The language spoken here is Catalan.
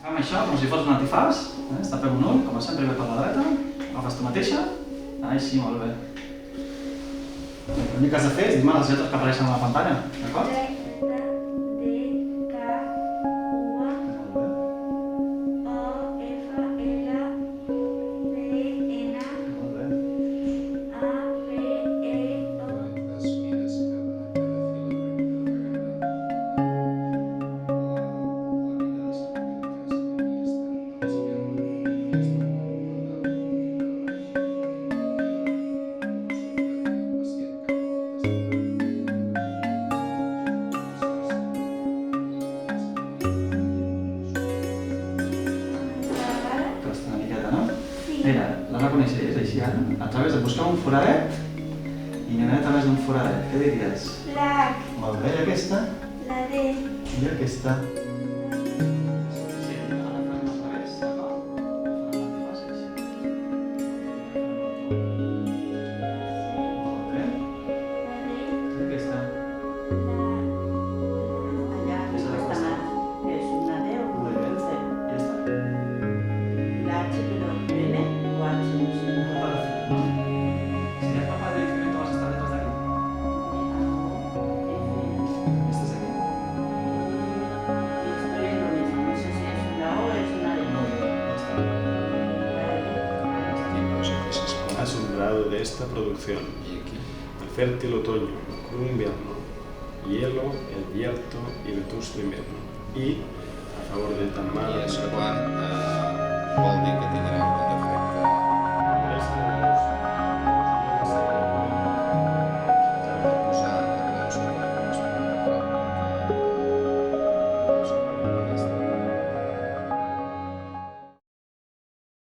Fem això com si fos un antifàs, tapem un ull, comencem primer per la dreta, agafes tu mateixa, així, molt bé. L'únic que has de fer és dir-me les lletres que apareixen a la pantalla, d'acord? Mira, la reconeixeries així ara? A través de buscar un foradet i anar a través d'un foradet. Què diries? L'H. Molt bé, i aquesta? La D. I aquesta? Sí, ara farem al revés, d'acord? Farem l'antifàs així. Molt bé. I aquesta? Allá está más. Es una D o Muy bien. un C. I esta? La H, pero N o H, no sé. ¿Serías capaz de decirme todas estas letras de aquí? Estas de aquí. Estoy en lo mismo. No sé si es una O o es una D. Muy bien, ya está. Asombrado de esta producción, el fértil otoño, crudo invierno, hielo, el viento y vetusto invierno. I, a favor de tan mal... I això quan vol dir que tindrà en compte